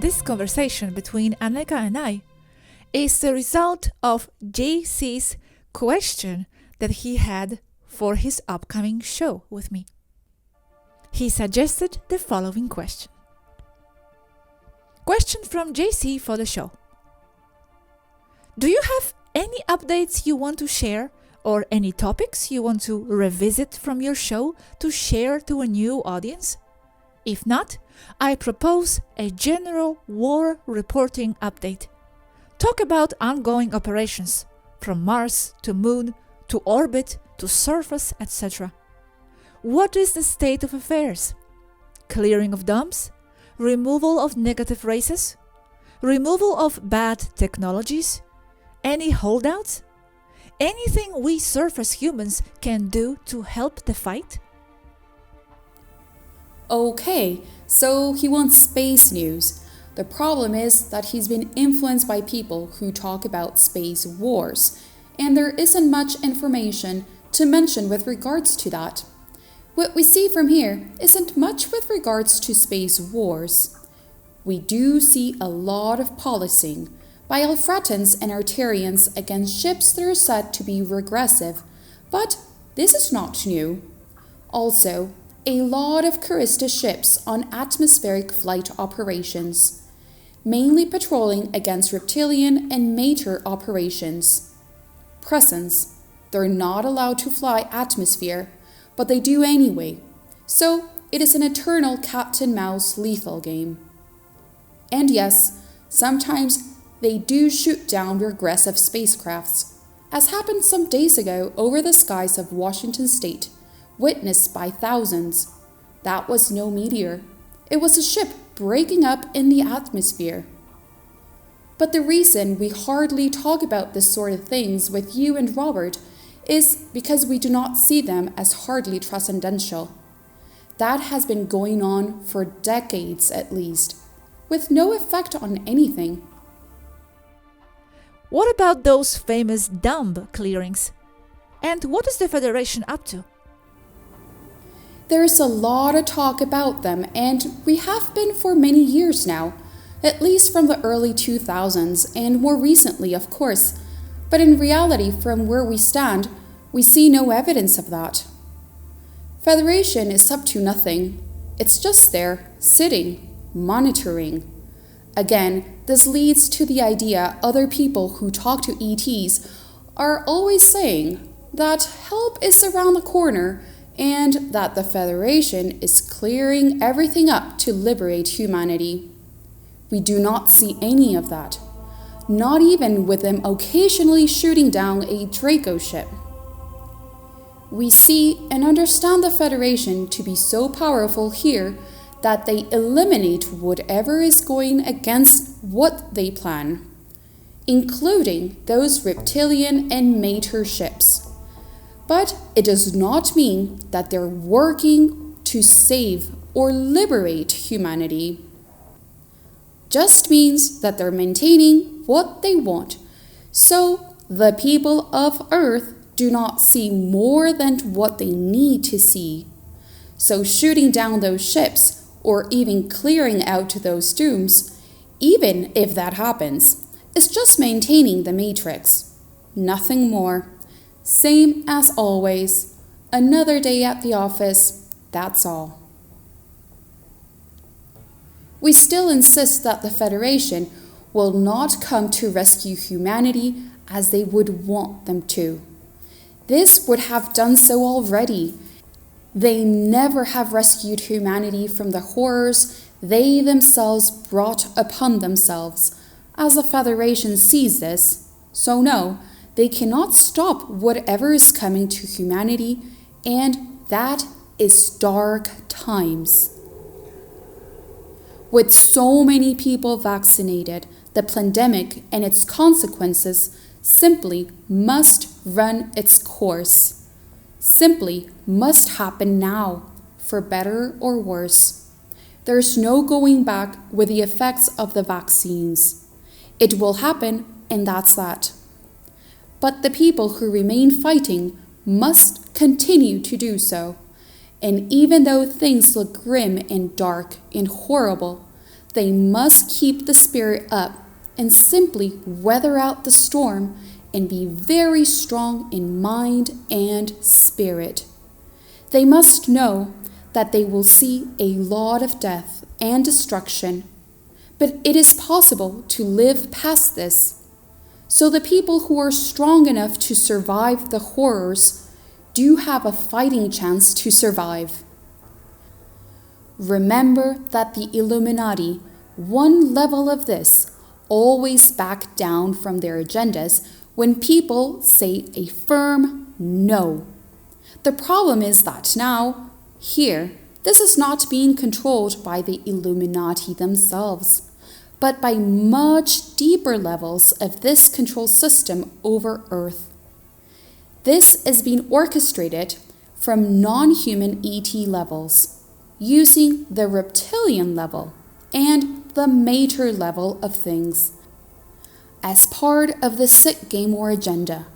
This conversation between Aneeka and I is the result of JC's question that he had for his upcoming show with me. He suggested the following question. Question from JC for the show. Do you have any updates you want to share or any topics you want to revisit from your show to share to a new audience? If not, I propose a general war reporting update. Talk about ongoing operations, from Mars to Moon to orbit to surface, etc. What is the state of affairs? Clearing of dumps? Removal of negative races? Removal of bad technologies? Any holdouts? Anything we surface humans can do to help the fight? Okay, so he wants space news. The problem is that he's been influenced by people who talk about space wars, and there isn't much information to mention with regards to that. What we see from here isn't much with regards to space wars. We do see a lot of policing by Alfretans and Arterians against ships that are said to be regressive, but this is not new. Also, a lot of Carista ships on atmospheric flight operations, mainly patrolling against reptilian and mater operations. Presence, they're not allowed to fly atmosphere, but they do anyway, so it is an eternal cat-and-mouse lethal game. And yes, sometimes they do shoot down regressive spacecrafts, as happened some days ago over the skies of Washington State, witnessed by thousands. That was no meteor. It was a ship breaking up in the atmosphere. But the reason we hardly talk about this sort of things with you and Robert is because we do not see them as hardly transcendental. That has been going on for decades at least, with no effect on anything. What about those famous dumb clearings? And what is the Federation up to? There's a lot of talk about them, and we have been for many years now, at least from the early 2000s, and more recently, of course. But in reality, from where we stand, we see no evidence of that. Federation is up to nothing. It's just there, sitting, monitoring. Again, this leads to the idea other people who talk to ETs are always saying that help is around the corner and that the Federation is clearing everything up to liberate humanity. We do not see any of that, not even with them occasionally shooting down a Draco ship. We see and understand the Federation to be so powerful here that they eliminate whatever is going against what they plan, including those reptilian and mater ships. But it does not mean that they're working to save or liberate humanity. Just means that they're maintaining what they want, so the people of Earth do not see more than what they need to see. So shooting down those ships, or even clearing out those dooms, even if that happens, is just maintaining the matrix. Nothing more. Same as always. Another day at the office, that's all. We still insist that the Federation will not come to rescue humanity as they would want them to. This would have done so already. They never have rescued humanity from the horrors they themselves brought upon themselves, as the Federation sees this. So no, they cannot stop whatever is coming to humanity, and that is dark times. With so many people vaccinated, the pandemic and its consequences simply must run its course. Simply must happen now, for better or worse. There's no going back with the effects of the vaccines. It will happen, and that's that. But the people who remain fighting must continue to do so. And even though things look grim and dark and horrible, They must keep the spirit up and simply weather out the storm and be very strong in mind and spirit. They must know that they will see a lot of death and destruction, but it is possible to live past this. So the people who are strong enough to survive the horrors do have a fighting chance to survive. Remember that the Illuminati, one level of this, always back down from their agendas when people say a firm no. The problem is that now, here, this is not being controlled by the Illuminati themselves, but by much deeper levels of this control system over Earth. This is being orchestrated from non-human ET levels, using the reptilian level and the mater level of things as part of the sick game or agenda.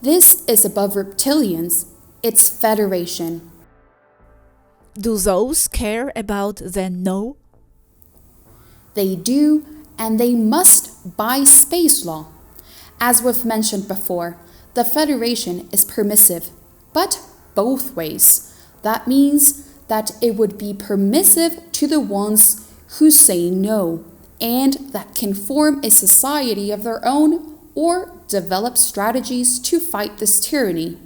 This is above reptilians, it's Federation. Do those care about the no? They do, and they must by space law. As we've mentioned before, the Federation is permissive, but both ways. That means that it would be permissive to the ones who say no, and that can form a society of their own or develop strategies to fight this tyranny.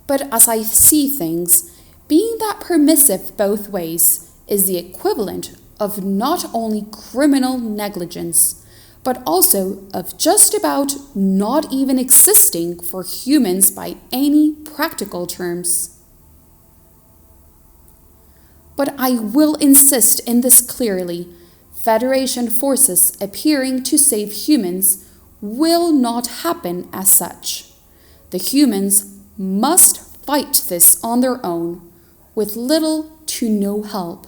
But as I see things, being that permissive both ways is the equivalent of not only criminal negligence, but also of just about not even existing for humans by any practical terms. But I will insist in this clearly. Federation forces appearing to save humans will not happen as such. The humans must fight this on their own, with little to no help.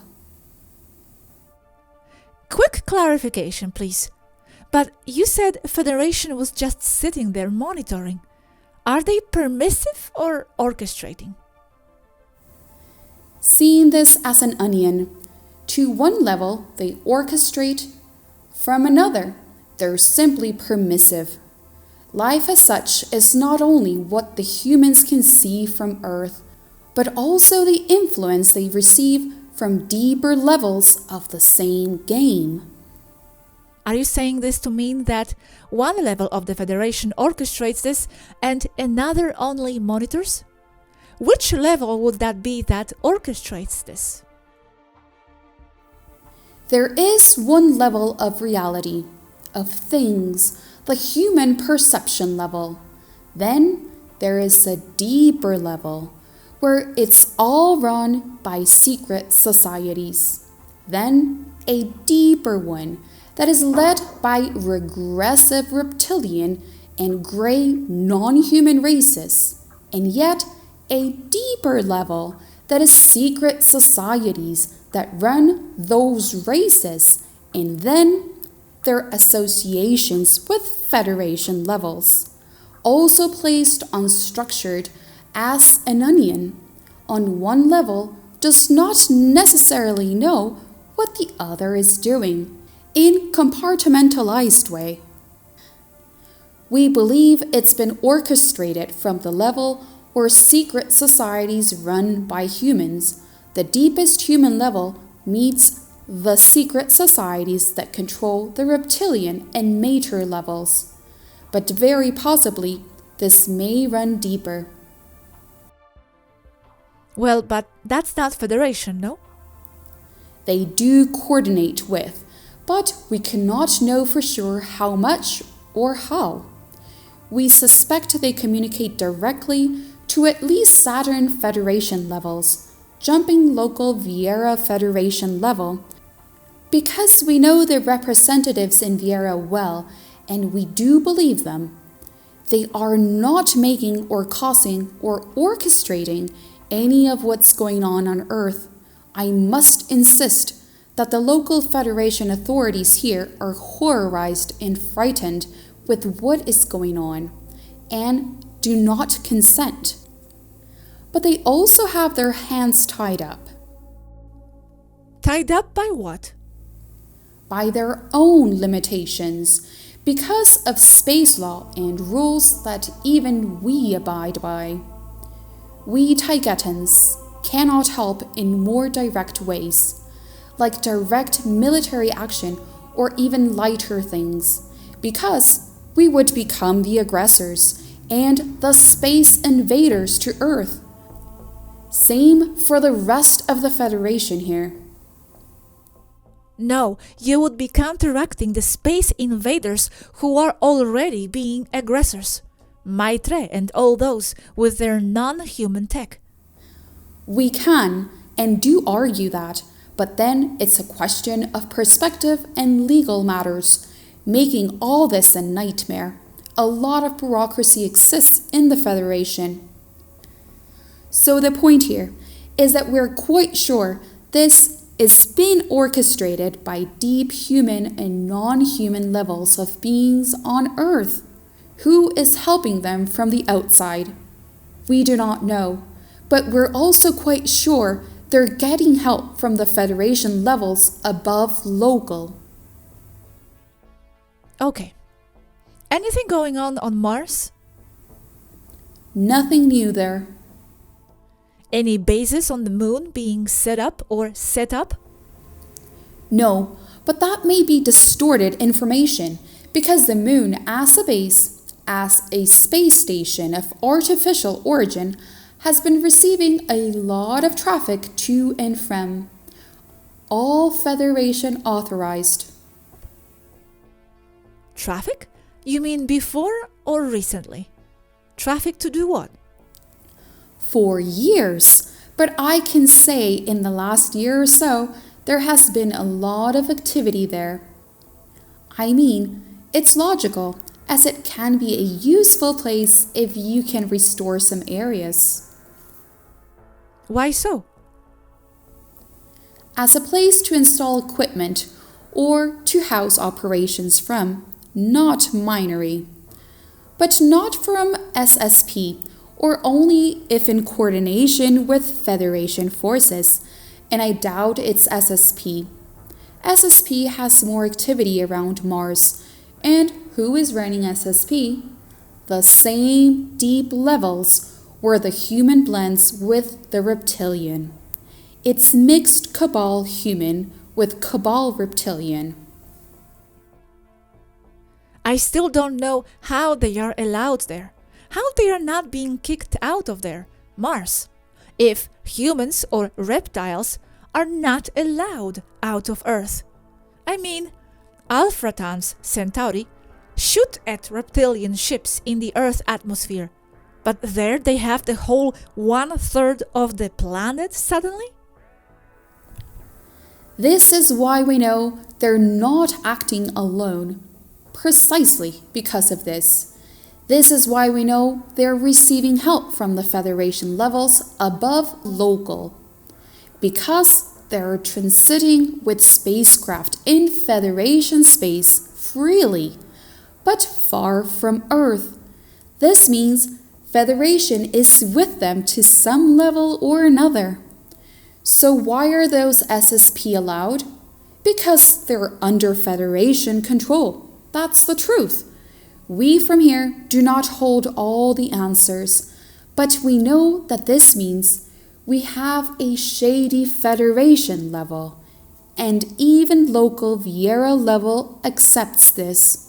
Quick clarification, please. But you said Federation was just sitting there monitoring. Are they permissive or orchestrating? Seeing this as an onion, to one level they orchestrate, from another they're simply permissive. Life as such is not only what the humans can see from Earth, but also the influence they receive from deeper levels of the same game. Are you saying this to mean that one level of the Federation orchestrates this and another only monitors? Which level would that be that orchestrates this? There is one level of reality, of things, the human perception level. Then there is a deeper level, where it's all run by secret societies. Then a deeper one that is led by regressive reptilian and grey non-human races, and yet a deeper level that is secret societies that run those races, and then their associations with Federation levels, also placed unstructured as an onion, on one level does not necessarily know what the other is doing, in compartmentalized way. We believe it's been orchestrated from the level where secret societies run by humans. The deepest human level meets the secret societies that control the reptilian and mater levels. But very possibly, this may run deeper. Well, but that's not Federation, no? They do coordinate with, but we cannot know for sure how much or how. We suspect they communicate directly to at least Saturn Federation levels, jumping local Vieira Federation level, because we know the representatives in Vieira well, and we do believe them. They are not making or causing or orchestrating any of what's going on Earth. I must insist that the local Federation authorities here are horrorized and frightened with what is going on, and do not consent. But they also have their hands tied up. Tied up by what? by their own limitations because of space law and rules that even we abide by. We Taigetans cannot help in more direct ways, like direct military action or even lighter things, because we would become the aggressors and the space invaders to Earth. Same for the rest of the Federation here. No, you would be counteracting the space invaders who are already being aggressors. Maitre and all those with their non-human tech. We can and do argue that, but then it's a question of perspective and legal matters, making all this a nightmare. A lot of bureaucracy exists in the Federation. So the point here is that we're quite sure this is being orchestrated by deep human and non-human levels of beings on Earth. Who is helping them from the outside? We do not know, but we're also quite sure they're getting help from the Federation levels above local. Okay. Anything going on Mars? Nothing new there. Any bases on the moon being set up or set up? No, but that may be distorted information because the moon as a base, as a space station of artificial origin, has been receiving a lot of traffic to and from. All Federation authorized. Traffic? You mean before or recently? Traffic to do what? For years, but I can say in the last year or so, there has been a lot of activity there. I mean, it's logical, as it can be a useful place if you can restore some areas. Why so? As a place to install equipment or to house operations from, not minery. But not from SSP, or only if in coordination with Federation forces, and I doubt it's SSP. SSP has more activity around Mars, and who is running SSP? The same deep levels where the human blends with the reptilian. It's mixed Cabal human with Cabal reptilian. I still don't know how they are allowed there. How they are not being kicked out of there, Mars, if humans or reptiles are not allowed out of Earth. I mean, Alphratans Centauri shoot at reptilian ships in the Earth atmosphere, but there they have the whole 1/3 of the planet suddenly? This is why we know they're not acting alone, precisely because of this. This is why we know they're receiving help from the Federation levels above local, because they're transiting with spacecraft in Federation space freely, but far from Earth. This means Federation is with them to some level or another. So why are those SSP allowed? Because they're under Federation control. That's the truth. We from here do not hold all the answers, but we know that this means we have a shady Federation level, and even local Vieira level accepts this.